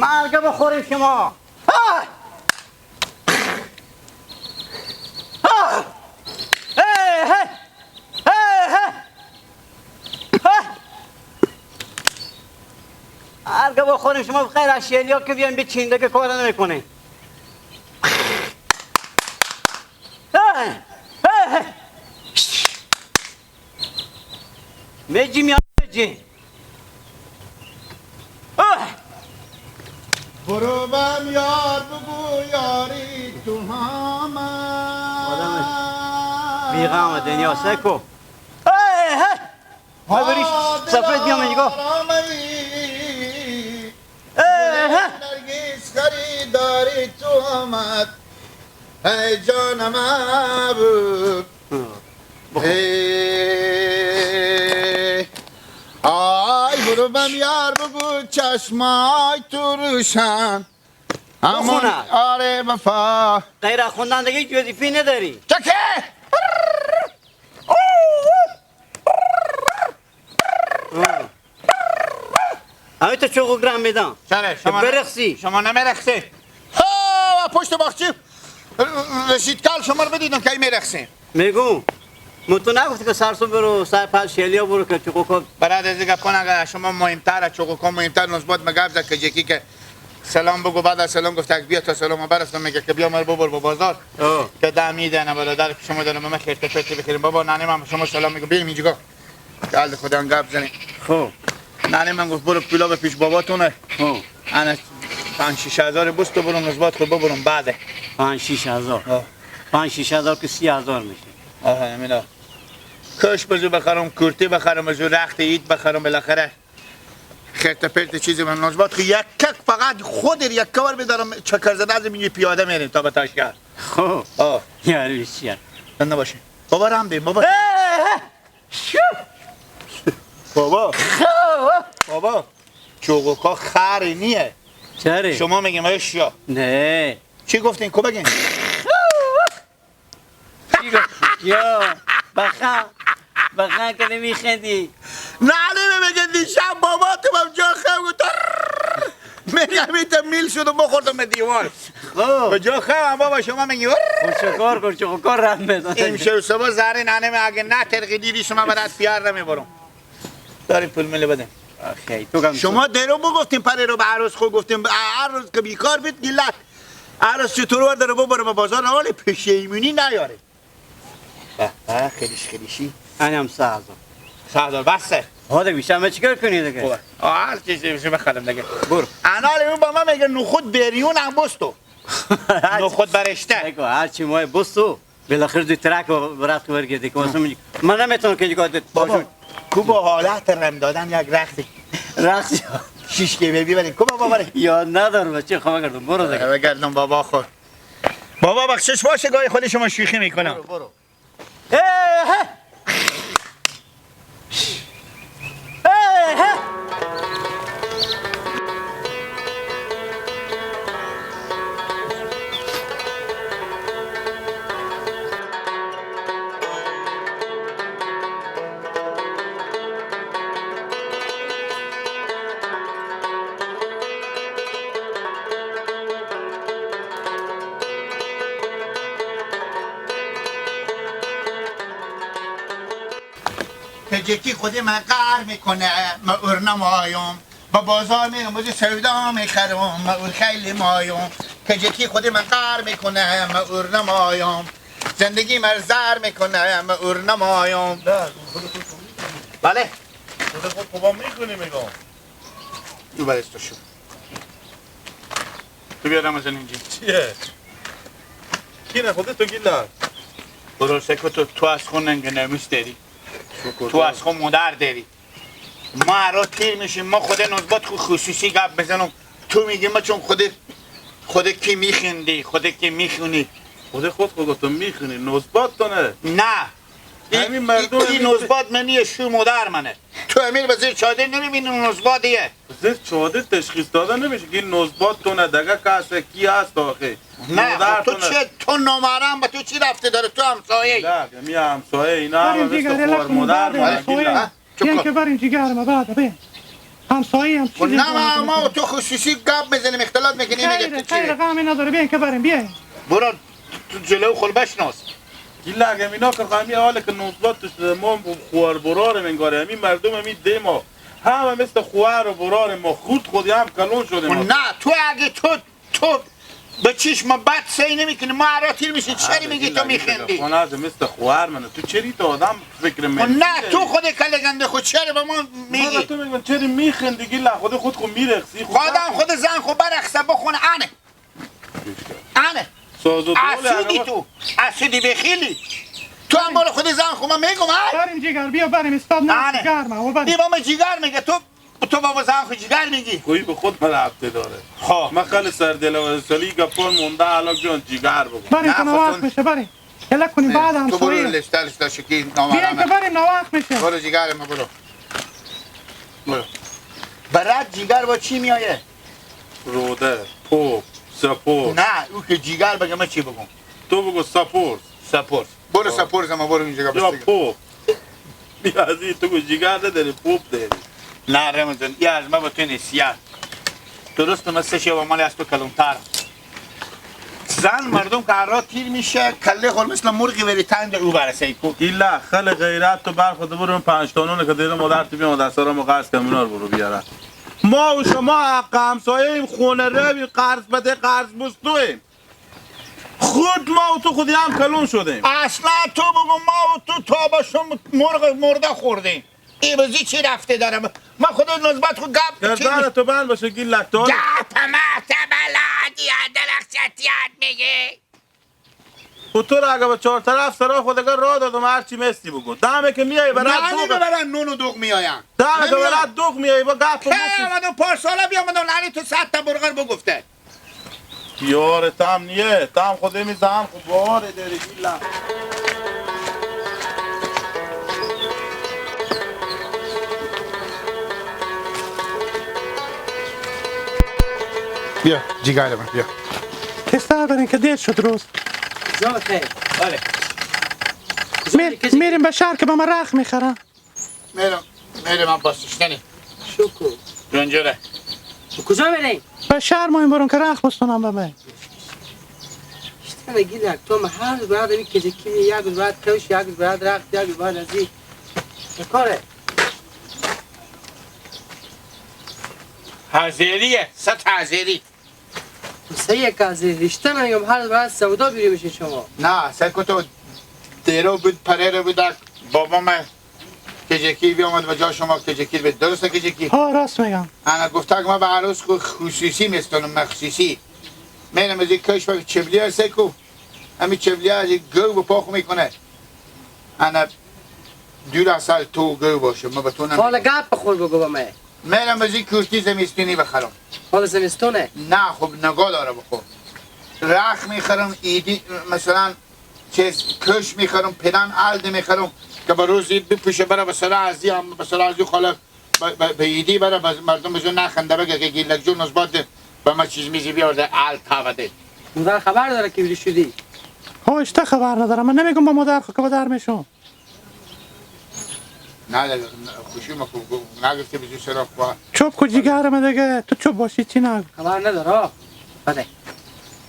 مرگه بخوریم شما. مرگه بخوریم شما بخیر از شیلیا که بیان به چینده که کار نمیکنه. مجی میان مجی برو بم یار بگو یاری تو همه بیغم دنیا سکو ها بریش سفید میام نگاه نرگیز خریداری تو همت ای جانم ابو آی برو بم یار بگو چشمای تو روشن بخونن. آره وفا غیر خوندن دیگه وظیفه نداری. چکه همین تو چوکو گرم میدم چرا شما برقصی. شما نمیرقصی ها پشت باغچی رشید کل شما رو بدیدم که میرقصی میگو تو نگفتی که سرسو برو سر پل شیلیا برو که چوکو کن. برات از گپ کن اگر شما مهمتره چوکو مهمتر نسبت مگه زد که یکی که سلام بگو بعد از سلام گفت بیا تا سلام برسم میگه که بیا مر ببر با بازار که دمیده نه برادر شما دارم من خیرت پرت بخیریم بابا نانی من شما سلام میگم بریم اینجا که خدا گپ زنی خب نانی من گفت برو پیلا پیش باباتونه خب انا 5-6 هزار بوست برو نسبت خود ببرم بعد 5-6 هزار 5-6 هزار که 30 هزار میشه. آها امینا کاش بزو بخرم کورتی بخرم بزو رخت عید بخرم بالاخره خیرت پرت چیزی من نسبت خود یک فقط خود یک کار بدارم چکر زده از این پیاده میریم تا به تاشکر. خب آه یاری چیه زنده باشه بابا رم بیم بابا بابا چوغوکا خری نیه چرا شما میگیم اشیا نه چی گفتین کو بگین چی گفت یا بخن که نمیخندی نه نمیگه دیشب بابا تو هم جا خواهد میگم ایتا میل شد و بخوردم به دیوار خب جا خواهم بابا شما میگی خوشکار کن چوکار رم بزن امشب صبح زهر نانه اگه نه ترقی دیدی شما برات پیار نمیبرم داری پول میله بدن آخی تو کم شما درو بگفتیم پره رو به عروس خود گفتیم هر روز که بیکار بید گلت عروس چطور داره ببره به بازار حالی پشیمونی نیاره خیلیشی انم 3,000 $100 بسه هاده بیشتر ما چیکار کنی دیگه خوبه هر چیزی بشه بخرم دیگه برو انا اون با من میگه نخود بریون هم بستو نخود برشته نگو هر چی ماه بستو بالاخره دوی ترک برات خبر گردی که من نمیتونم که دیگه بابا کو با حالت رم دادن یک رختی رقصی شیش که ببرید کو بابا بره یاد ندارم بچه خواهم کردم برو دیگه بگردم بابا خود بابا بخشش باشه گاهی خود شما شوخی میکنم برو که جکی خودی من قهر میکنه ما ارنم آیم با بازار میرم بازی سودا میخرم ما ار خیلی مایم که جکی خودی من قهر میکنه ما ارنم آیم زندگی مرزر میکنه ما ارنم آیم بله خود خوبا میکنی میگم تو برش تو شو تو بیادم از اینجی چیه؟ کی نه خودت تو گیلد برو سکو تو از خون ننگه نمیش داری تو از خود مدر داری ما هر تیر میشیم ما خود نزبات خصوصی گپ بزنم تو میگی ما چون خود کی میخوندی خود کی میخونی خودتو میخونی نزبات تو نه نه همین مردم این نزبات منی شو مدر منه تو امیر وزیر چادر نمیبینی نزباتیه زیر چاده تشخیص دادن نمیشه که این نزبات تو نه دگه کسه کی هست آخه نه مادر تو چه تو نامرم با تو چی رفته داره تو همسایه نه می همسایه اینا هم مثل خوار مادر بیاین که بریم جیگرم بعد بیاین همسایه هم چیزی نه ما و تو خصوصی گپ میزنیم اختلاط میکنیم میگه تو خیلی چیه غمی نداره بیاین که بریم بیاین برو تو جلو خل بشناس گیلا اگه مینا که همی حاله که نوزباتش ما خوار برار منگاره همی مردم همی دیما همه مثل خوار و برار ما خودی هم کلون شده ما نه تو اگه تو به چشم بد سی نمیکنی ما را تیر میشه چری میگی تو میخندی خونه از مثل خوار منه تو چری تو آدم فکر من نه تو خود کلگنده خود چرا به ما میگی تو میگن چری میخندی گیلا خود میرخسی خودم خود زن خود برخصه بخونه انه ساز و اسودی تو اسودی بخیلی تو هم بار خود زن خود من میگم بریم جیگر بیا بریم استاد نه گرمه و بریم با ما جیگر میگه تو بابا زن خود جیگر میگی کوئی به خود من ربطه داره خواه من خیلی سردل و سالی گپان مونده حالا جان جیگر بگم بریم که نوقت میشه بریم یلا کنیم بعد هم تو برو سویه لشتا شکی بیاین که نامرمه بریم نوقت میشه برو جیگر ما برو برات جیگر با چی میایه؟ روده پوپ سپور نه او که جیگر بگه من چی بگم تو بگو سپور سپورت برو سپورت ما برو اینجا یا بستگی پوپ بیازی تو جیگر نداری پوپ داری نه رمزن یه از ما با تو نسیت درست مثل شه و مالی از تو کلونتر زن مردم که را تیر میشه کله خور مثل مرغی بری تنگ او برسه کو ایلا خل غیرت تو برخود برو پنج تانونه که دیره مادر تو بیام در سرا ما قرض کنم اینا رو برو بیاره ما و شما حق همسایه خونه روی قرض بده قرض بستویم خود ما و تو خودی هم کلون شدیم اصلا تو بگو ما و تو تابشون مرغ مرده خوردیم ای بازی چی رفته دارم من خدا نزبت خود گپ گردن تو بند باشه گیلک تو گپ محتملات یا درخشتیت میگه خود تو را اگه به چهار طرف سرا خودگاه راه دادم هرچی مستی بگو دمه که میایی برات نه دوغ نمیبرن نون و دوغ میاین دمه که برات دوغ میایی با گپ که آمدم پارسالا بیامدم لعنی تو 100 تا برغر بگفته یار تام نیه تام خودی میزم خب باره داری گیلک بیا جیگر من بیا تستر بریم که دیر شد روز زمان خیلی بله میریم به شهر که با ما رخ میخرن میرم من باستشتنی شکر رنجره کجا بریم؟ به شهر ما این برون که رخ بستونم به من اشتنه گیلک تو هم هر روز باید این کجکی می یک روز باید کوش یک روز باید رخت یک روز باید ازی کاره حاضریه ست حاضری سه یک از اشتنه میگم هر روز باید سودا بیری بشین شما نه سکو تو دیرو بود پره بود بابا من کجکی بیامد و جا شما کجکی بود درسته کجکی؟ ها راست میگم انا گفته که ما به عروس خصوصی میستانم مخصوصی میرم از یک کش و چبلی ها سکو همین چبلی ها از یک گو به پاخو میکنه انا دور سال تو گو باشه ما به تو نمیدونم حالا گپ بخور بگو با من میرم از یک کشتی زمستونی بخرم حالا زمستونه نه خب نگاه داره بخور رخ میخرم ایدی مثلا چیز کش میخرم پدن علد میخرم که با روز اید بپوشه برای به صلاح ازی هم به صلاح ازی خاله به ایدی برای مردم بزن نخنده بگه که گیلک جون نزباد به ما چیز میزی بیارده علد تاوده مادر خبر داره که بیری شدی ها اشته خبر ندارم من نمیگم با مادر خود که با در میشم نه خوشی ما نگفته بزی سراخ با چوب کجی گرمه دیگه تو چوب باشی چی نگو خبر نداره بده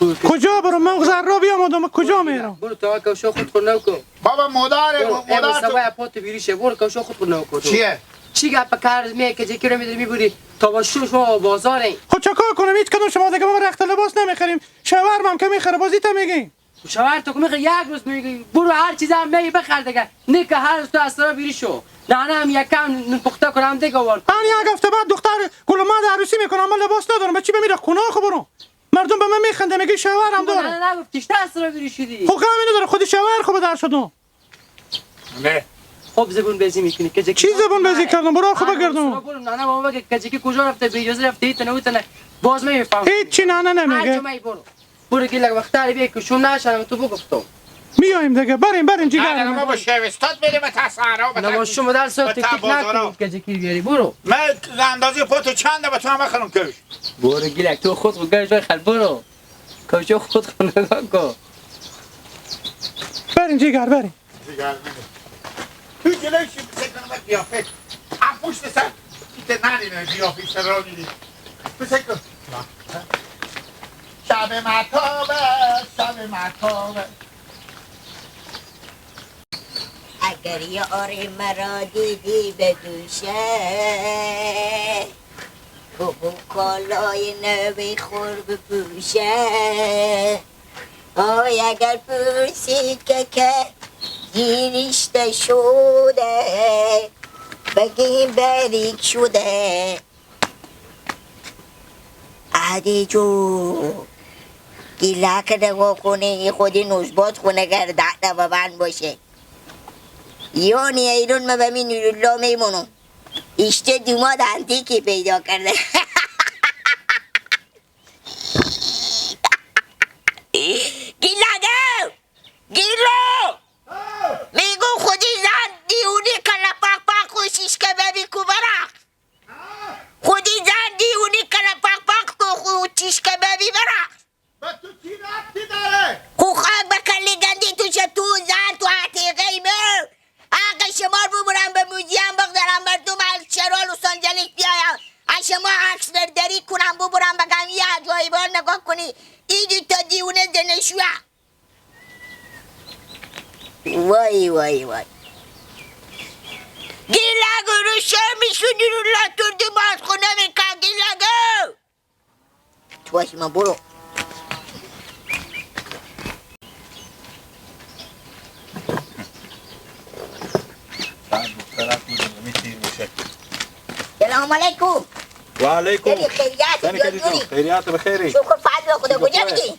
کجا برو من زر را بیامدم کجا میرم برو تو کوشو خود خود نو کن بابا مادر امروز سوای پات بیریشه برو کوشو خود خود نو کن چیه؟ چی گپ کار می که جکی رو میداری میبری تا با شو شما بازاره خب چکار کنم هیچ کدوم شما دیگه ما رخت لباس نمیخریم شاورم هم که میخره بازی تا میگی شوهر تو که میخوای یک روز میگی برو هر چیز هم میگی بخر دیگه نه که هر روز تو اصلا بیری شو نه هم یکم پخته کنم دیگه ور من یک هفته بعد دختر گلومد عروسی میکنم من لباس ندارم به چی بمیره خونه خو برو مردم به من میخنده میگی شوهرم داره نه نگفتیش تا اصلا بیری شدی خب همین نداره خودی شوهر خوب در شدم نه خب زبون بزی میکنی که جکی چی زبون بزی کردم برو خوب بگردم برو نه بابا بگه که جکی کجا رفته به اجازه رفته ایت نه باز میفهم هیچ چی نه نمیگه برو گیلک وقتاری بیا که شوم نشم تو بگفتم میایم دیگه بریم جیگر ما با شوستاد بریم و تصحرها نه با شما در سو تکلیف نکنید که جکی بیاری برو من اندازه پاتو چنده به تو هم بخرم کش برو گیلک تو خود خود گرش بخر برو کوچو خود خود نگاه کن بریم جیگر بریم تو جلوی سکنم قیافه هم پشت سر که ندیدم قیافه را میدی بسکن شب مطابه شب مطابه اگر یار مرا دیدی به دوشه بگو کالای نوی خور بپوشه آی اگر پرسید که گیرشته شده بگیم بریک شده عدی جو گیله که نگاه کنه خودی نوزباد خونه گرده و بند باشه یعنی ایرون ما به می نورالله میمونم اشته دوماد انتیکی پیدا کرده گیلگو گیلو میگو خودی زن دیونی کلا پاک پاک خوشیش که ببی کو برق خودی زن دیونی کلا پاک پاک خوشیش که ببی برق با تو چی رفتی داره؟ خو خاک بکلی گندی تو تو زن تو حتیقه مر آقا شمار ببرم به موزیم بگذارم مردم شرال و سنجلیک بیایم شما عکس برداری کنم ببرم بگم یه عجایبان نگاه کنی ایدی تا دیونه دنشوه وای وای وای گیلگو رو میشونی رو لطور دماز خونه میکن گیلگو تو باشی من برو سلام علیکم و علیکم داری خیریت جون خیریت بخیری شکر فضل خدا کجا میگی؟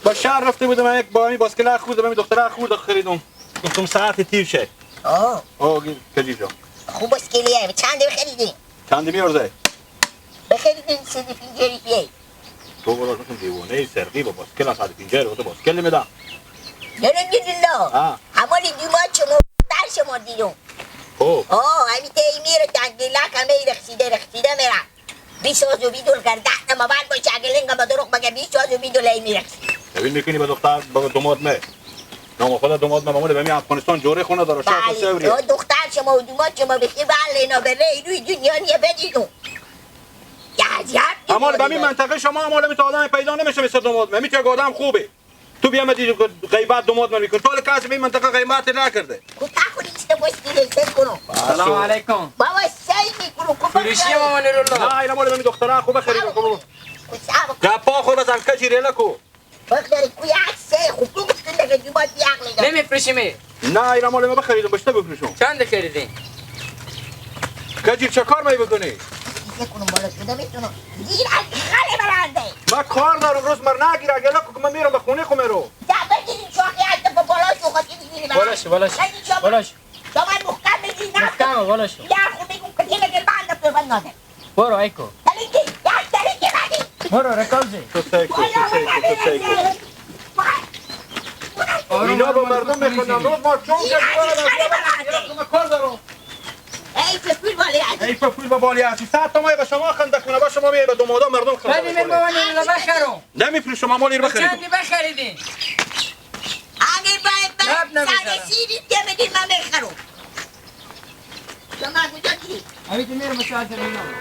با شهر رفته بودم یک با همین باسکل خورد همین دختره خورد خریدم گفتم ساعت تیر شه آه کجی جا خوب اسکلیه چند بخریدین؟ چند میارزه بخریدین 150 روپیه تو برو گفتم دیوانه سرقی با باسکل 150 رو تو باسکل میدم الحمدلله همالی دیوات شما در شما دیدم خب همین تایی میره تنگیله همه رخصیده میره 20,000 بیدول کرده نما بعد باشه اگه لنگا با دروغ بگه 20,000 بیدول ای میرخصی ببین میکنی به دختر با دماد نه نام خدا دماد ما مامون به می افغانستان جوره خونه داره شاه سوری بله دختر شما و دومات شما بخیر بله اینا بره روی دنیا نیه بدیدون یه اما به این منطقه شما اما می تا آدم پیدا نمیشه مثل دماد می که آدم خوبه تو بیا مدی غیبت دماد من میکن تو کسی به این منطقه غیبت نکرده کوتا کنی چه باشی سر کنم سلام علیکم بابا سی میکنم فروشی مامان رو نه اینا مال من دختره خوبه خرید کنم گپا خود بزن کجی رلکو بخداری کوی عکسه خوب گفتن که دومات بیاقلی دار نمیفروشیمی نه اینا مال من بخریدم بشته بفروشم چند خریدین کجی چه کار می بکنی چه کنم بالا شده میتونم گیر از خاله برنده ما کار دارم روز مر نگیر اگه لکو که من میرم به خونه خو میرو دا بگیرین شاخی حتی با بالاش و خاطی بگیرین بالاش شما محکم بگیرین محکمه بالاش یا خوب بگم که دیگه دل بند پر بند ناده برو ایکو دلیگی یا دلیگی بدی برو رکوزی تو سیکو اینا با مردم میخوندم روز ما چون که کار دارم ای پپول بالی هستی ای پول با بالی هستی 100 تا مایه به شما خنده کنه با شما میه به دومادا مردم خنده بدی من مامان رو بخرم نمیفروشم اما لیر بخرید چندی بخریدین اگه باید نمی‌ذارم. سر سیری که بگیر من بخرم شما کجا گیری؟ امیتی میرم شاید میرم